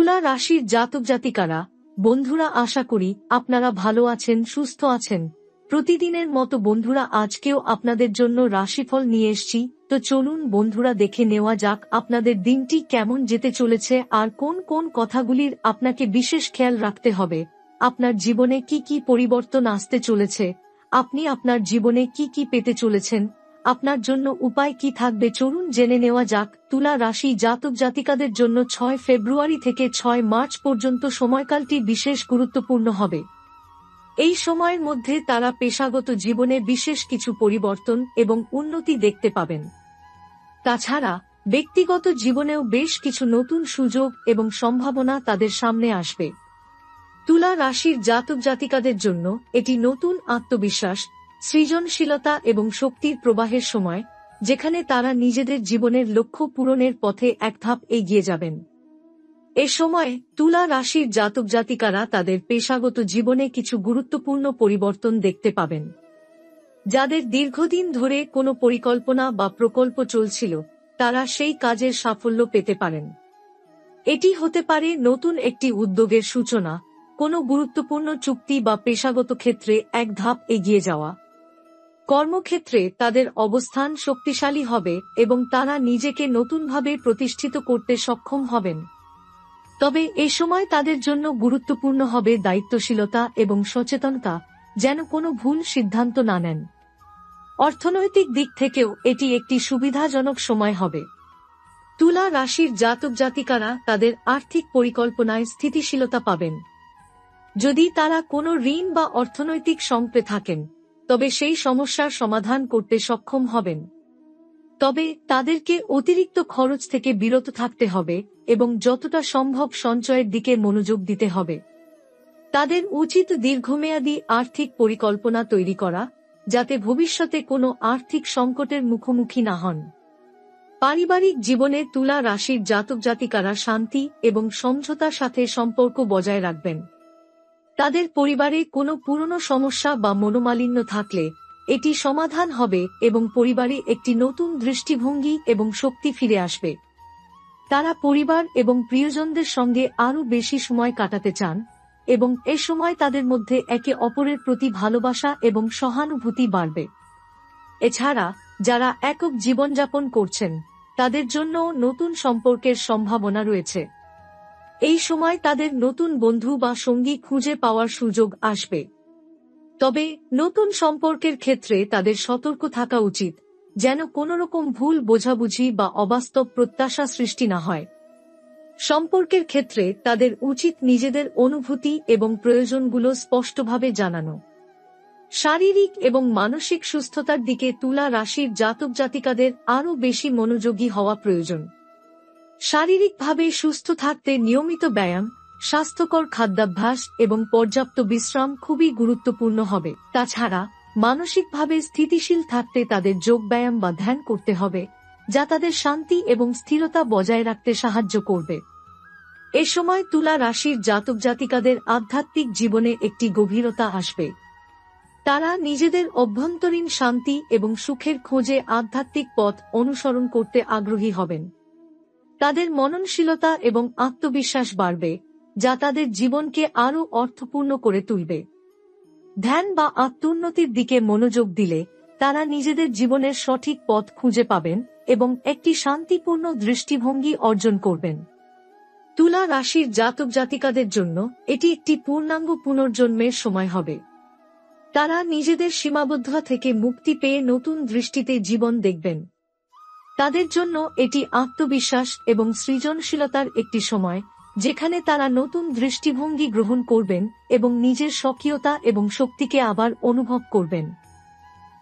তুলা রাশির জাতক জাতিকারা, বন্ধুরা, আশা করি আপনারা ভালো আছেন, সুস্থ আছেন। প্রতিদিনের মতো বন্ধুরা, আজকেও আপনাদের জন্য রাশিফল নিয়ে এসেছি। তো চলুন বন্ধুরা, দেখে নেওয়া যাক আপনাদের দিনটি কেমন যেতে চলেছে আর কোন কোন কথাগুলির আপনাকে বিশেষ খেয়াল রাখতে হবে। আপনার জীবনে কি কি পরিবর্তন আসতে চলেছে, আপনি আপনার জীবনে কি কি পেতে চলেছেন, আপনার জন্য উপায় কি থাকবে, চলুন জেনে নেওয়া যাক। তুলা রাশি জাতক জাতিকাদের জন্য 6 ফেব্রুয়ারি থেকে 6 মার্চ পর্যন্ত সময়কালটি বিশেষ গুরুত্বপূর্ণ হবে। এই সময়ের মধ্যে তারা পেশাগত জীবনে বিশেষ কিছু পরিবর্তন এবং উন্নতি দেখতে পাবেন। তাছাড়া ব্যক্তিগত জীবনেও বেশ কিছু নতুন সুযোগ এবং সম্ভাবনা তাদের সামনে আসবে। তুলা রাশির জাতক জাতিকাদের জন্য এটি নতুন আত্মবিশ্বাস, সৃজনশীলতা এবং শক্তির প্রবাহের সময়, যেখানে তারা নিজেদের জীবনের লক্ষ্য পূরণের পথে এক ধাপ এগিয়ে যাবেন। এ সময় তুলা রাশির জাতক জাতিকারা তাদের পেশাগত জীবনে কিছু গুরুত্বপূর্ণ পরিবর্তন দেখতে পাবেন। যাদের দীর্ঘদিন ধরে কোনো পরিকল্পনা বা প্রকল্প চলছিল, তারা সেই কাজের সাফল্য পেতে পারেন। এটি হতে পারে নতুন একটি উদ্যোগের সূচনা, কোনো গুরুত্বপূর্ণ চুক্তি বা পেশাগত ক্ষেত্রে এক ধাপ এগিয়ে যাওয়া। কর্মক্ষেত্রে তাদের অবস্থান শক্তিশালী হবে এবং তারা নিজেকে নতুনভাবে প্রতিষ্ঠিত করতে সক্ষম হবেন। তবে এ সময় তাদের জন্য গুরুত্বপূর্ণ হবে দায়িত্বশীলতা এবং সচেতনতা, যেন কোনো ভুল সিদ্ধান্ত না নেন। অর্থনৈতিক দিক থেকেও এটি একটি সুবিধাজনক সময় হবে। তুলা রাশির জাতক জাতিকারা তাদের আর্থিক পরিকল্পনায় স্থিতিশীলতা পাবেন। যদি তারা কোনো ঋণ বা অর্থনৈতিক সংকটে থাকেন, তবে সেই সমস্যার সমাধান করতে সক্ষম হবেন। তবে তাদেরকে অতিরিক্ত খরচ থেকে বিরত থাকতে হবে এবং যতটা সম্ভব সঞ্চয়ের দিকে মনোযোগ দিতে হবে। তাদের উচিত দীর্ঘমেয়াদী আর্থিক পরিকল্পনা তৈরি করা, যাতে ভবিষ্যতে কোনো আর্থিক সংকটের মুখোমুখি না হন। পারিবারিক জীবনে তুলা রাশির জাতক জাতিকারা শান্তি এবং সমঝোতার সাথে সম্পর্ক বজায় রাখবেন। তাদের পরিবারে কোনো পুরনো সমস্যা বা মনোমালিন্য থাকলে এটি সমাধান হবে এবং পরিবারে একটি নতুন দৃষ্টিভঙ্গি এবং শক্তি ফিরে আসবে। তারা পরিবার এবং প্রিয়জনদের সঙ্গে আরও বেশি সময় কাটাতে চান এবং এ সময় তাদের মধ্যে একে অপরের প্রতি ভালোবাসা এবং সহানুভূতি বাড়বে। এছাড়া যারা একক জীবনযাপন করছেন, তাদের জন্য নতুন সম্পর্কের সম্ভাবনা রয়েছে। এই সময় তাদের নতুন বন্ধু বা সঙ্গী খুঁজে পাওয়ার সুযোগ আসবে। তবে নতুন সম্পর্কের ক্ষেত্রে তাদের সতর্ক থাকা উচিত, যেন কোনোরকম ভুল বোঝাবুঝি বা অবাস্তব প্রত্যাশা সৃষ্টি না হয়। সম্পর্কের ক্ষেত্রে তাদের উচিত নিজেদের অনুভূতি এবং প্রয়োজনগুলো স্পষ্টভাবে জানানো। শারীরিক এবং মানসিক সুস্থতার দিকে তুলা রাশির জাতক জাতিকাদের আরও বেশি মনোযোগী হওয়া প্রয়োজন। শারীরিকভাবে সুস্থ থাকতে নিয়মিত ব্যায়াম, স্বাস্থ্যকর খাদ্যাভ্যাস এবং পর্যাপ্ত বিশ্রাম খুবই গুরুত্বপূর্ণ হবে। তাছাড়া মানসিকভাবে স্থিতিশীল থাকতে তাদের যোগব্যায়াম বা ধ্যান করতে হবে, যা তাদের শান্তি এবং স্থিরতা বজায় রাখতে সাহায্য করবে। এ সময় তুলা রাশির জাতক জাতিকাদের আধ্যাত্মিক জীবনে একটি গভীরতা আসবে। তারা নিজেদের অভ্যন্তরীণ শান্তি এবং সুখের খোঁজে আধ্যাত্মিক পথ অনুসরণ করতে আগ্রহী হবেন। তাদের মননশীলতা এবং আত্মবিশ্বাস বাড়বে, যা তাদের জীবনকে আরও অর্থপূর্ণ করে তুলবে। ধ্যান বা আত্মোন্নতির দিকে মনোযোগ দিলে তারা নিজেদের জীবনের সঠিক পথ খুঁজে পাবেন এবং একটি শান্তিপূর্ণ দৃষ্টিভঙ্গি অর্জন করবেন। তুলা রাশির জাতক জাতিকাদের জন্য এটি একটি পূর্ণাঙ্গ পুনর্জন্মের সময় হবে। তারা নিজেদের সীমাবদ্ধতা থেকে মুক্তি পেয়ে নতুন দৃষ্টিতে জীবন দেখবেন। তাদের জন্য এটি আত্মবিশ্বাস এবং সৃজনশীলতার একটি সময়, যেখানে তারা নতুন দৃষ্টিভঙ্গি গ্রহণ করবেন এবং নিজের স্বকীয়তা এবং শক্তিকে আবার অনুভব করবেন।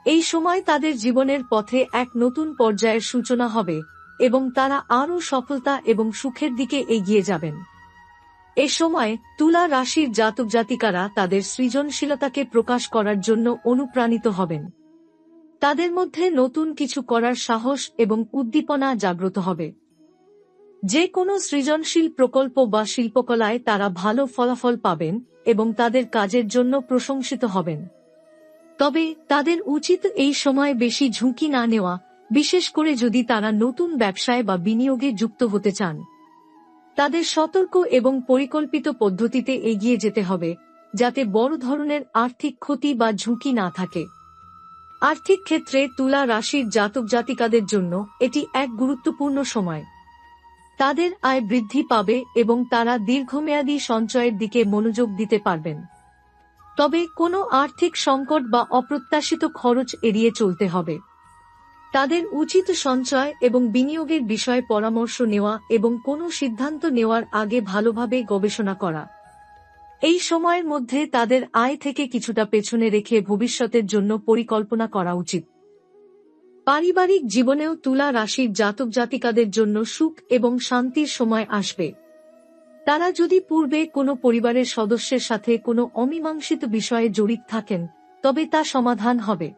এই সময় তাদের জীবনের পথে এক নতুন পর্যায়ের সূচনা হবে এবং তারা আরও সফলতা এবং সুখের দিকে এগিয়ে যাবেন। এ সময় তুলা রাশির জাতক জাতিকারা তাদের সৃজনশীলতাকে প্রকাশ করার জন্য অনুপ্রাণিত হবেন। তাদের মধ্যে নতুন কিছু করার সাহস এবং উদ্দীপনা জাগ্রত হবে। যে কোনো সৃজনশীল প্রকল্প বা শিল্পকলায় তারা ভালো ফলাফল পাবেন এবং তাদের কাজের জন্য প্রশংসিত হবেন। তবে তাদের উচিত এই সময় বেশি ঝুঁকি না নেওয়া, বিশেষ করে যদি তারা নতুন ব্যবসায় বা বিনিয়োগে যুক্ত হতে চান। তাদের সতর্ক এবং পরিকল্পিত পদ্ধতিতে এগিয়ে যেতে হবে, যাতে বড় ধরনের আর্থিক ক্ষতি বা ঝুঁকি না থাকে। আর্থিক ক্ষেত্রে তুলা রাশির জাতক জাতিকাদের জন্য এটি এক গুরুত্বপূর্ণ সময়। তাদের আয় বৃদ্ধি পাবে এবং তারা দীর্ঘমেয়াদী সঞ্চয়ের দিকে মনোযোগ দিতে পারবেন। তবে কোনো আর্থিক সংকট বা অপ্রত্যাশিত খরচ এড়িয়ে চলতে হবে। তাদের উচিত সঞ্চয় এবং বিনিয়োগের বিষয়ে পরামর্শ নেওয়া এবং কোনো সিদ্ধান্ত নেওয়ার আগে ভালোভাবে গবেষণা করা। এই সময়ের মধ্যে তাদের আয় থেকে কিছুটা পেছনে রেখে ভবিষ্যতের জন্য পরিকল্পনা করা উচিত। পারিবারিক জীবনেও তুলা রাশির জাতক জাতিকাদের জন্য সুখ এবং শান্তির সময় আসবে। তারা যদি পূর্বে কোনো পরিবারের সদস্যের সাথে কোনো অমীমাংসিত বিষয়ে জড়িত থাকেন, তবে তা সমাধান হবে।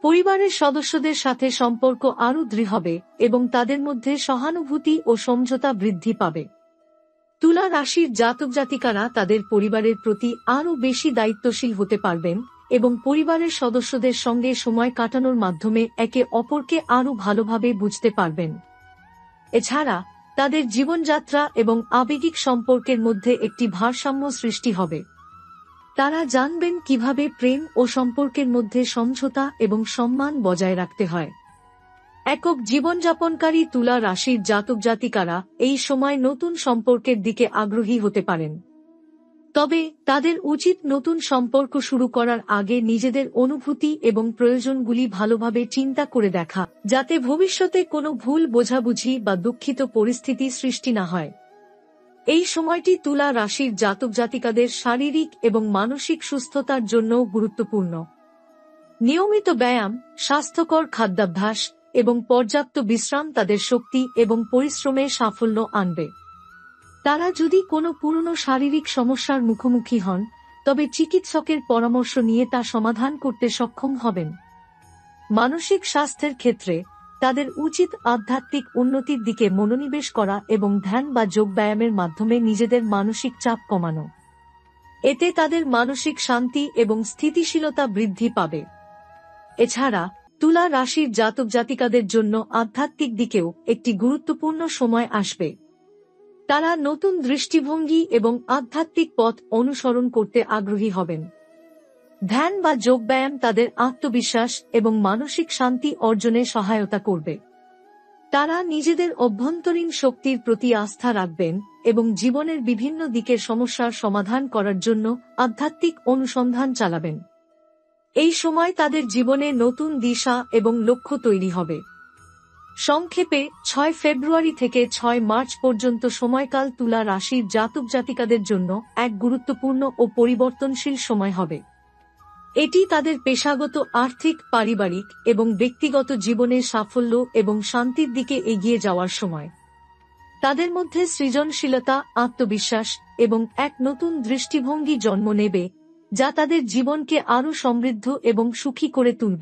পরিবারের সদস্যদের সাথে সম্পর্ক আরও দৃঢ় হবে এবং তাদের মধ্যে সহানুভূতি ও সমঝোতা বৃদ্ধি পাবে। তুলা রাশির জাতক জাতিকারা তাদের পরিবারের প্রতি আরও বেশি দায়িত্বশীল হতে পারবেন এবং পরিবারের সদস্যদের সঙ্গে সময় কাটানোর মাধ্যমে একে অপরকে আরও ভালোভাবে বুঝতে পারবেন। এছাড়া তাদের জীবনযাত্রা এবং আবেগিক সম্পর্কের মধ্যে একটি ভারসাম্য সৃষ্টি হবে। তারা জানবেন কিভাবে প্রেম ও সম্পর্কের মধ্যে সমঝোতা এবং সম্মান বজায় রাখতে হয়। একক জীবনযাপনকারী তুলা রাশির জাতক জাতিকারা এই সময় নতুন সম্পর্কের দিকে আগ্রহী হতে পারেন। তবে তাদের উচিত নতুন সম্পর্ক শুরু করার আগে নিজেদের অনুভূতি এবং প্রয়োজনগুলি ভালোভাবে চিন্তা করে দেখা, যাতে ভবিষ্যতে কোনো ভুল বোঝাবুঝি বা দুঃখিত পরিস্থিতি সৃষ্টি না হয়। এই সময়টি তুলা রাশির জাতক জাতিকাদের শারীরিক এবং মানসিক সুস্থতার জন্য গুরুত্বপূর্ণ। নিয়মিত ব্যায়াম, স্বাস্থ্যকর খাদ্যাভ্যাস এবং পর্যাপ্ত বিশ্রাম তাদের শক্তি এবং পরিশ্রমে সাফল্য আনবে। তারা যদি কোনো পুরনো শারীরিক সমস্যার মুখোমুখি হন, তবে চিকিৎসকের পরামর্শ নিয়ে তা সমাধান করতে সক্ষম হবেন। মানসিক স্বাস্থ্যের ক্ষেত্রে তাদের উচিত আধ্যাত্মিক উন্নতির দিকে মনোনিবেশ করা এবং ধ্যান বা যোগব্যায়ামের মাধ্যমে নিজেদের মানসিক চাপ কমানো। এতে তাদের মানসিক শান্তি এবং স্থিতিশীলতা বৃদ্ধি পাবে। এছাড়া তুলা রাশির জাতক জাতিকাদের জন্য আধ্যাত্মিক দিকেও একটি গুরুত্বপূর্ণ সময় আসবে। তারা নতুন দৃষ্টিভঙ্গি এবং আধ্যাত্মিক পথ অনুসরণ করতে আগ্রহী হবেন। ধ্যান বা যোগব্যায়াম তাদের আত্মবিশ্বাস এবং মানসিক শান্তি অর্জনে সহায়তা করবে। তারা নিজেদের অভ্যন্তরীণ শক্তির প্রতি আস্থা রাখবেন এবং জীবনের বিভিন্ন দিকের সমস্যার সমাধান করার জন্য আধ্যাত্মিক অনুসন্ধান চালাবেন। এই সময় তাদের জীবনে নতুন দিশা এবং লক্ষ্য তৈরি হবে। সংক্ষেপে 6 ফেব্রুয়ারি থেকে 6 মার্চ পর্যন্ত সময়কাল তুলা রাশির জাতক জাতিকাদের জন্য এক গুরুত্বপূর্ণ ও পরিবর্তনশীল সময় হবে। এটি তাদের পেশাগত, আর্থিক, পারিবারিক এবং ব্যক্তিগত জীবনে সাফল্য এবং শান্তির দিকে এগিয়ে যাওয়ার সময়। তাদের মধ্যে সৃজনশীলতা, আত্মবিশ্বাস এবং এক নতুন দৃষ্টিভঙ্গি জন্ম নেবে, যা তাদের জীবনকে আরও সমৃদ্ধ এবং সুখী করে তুলবে।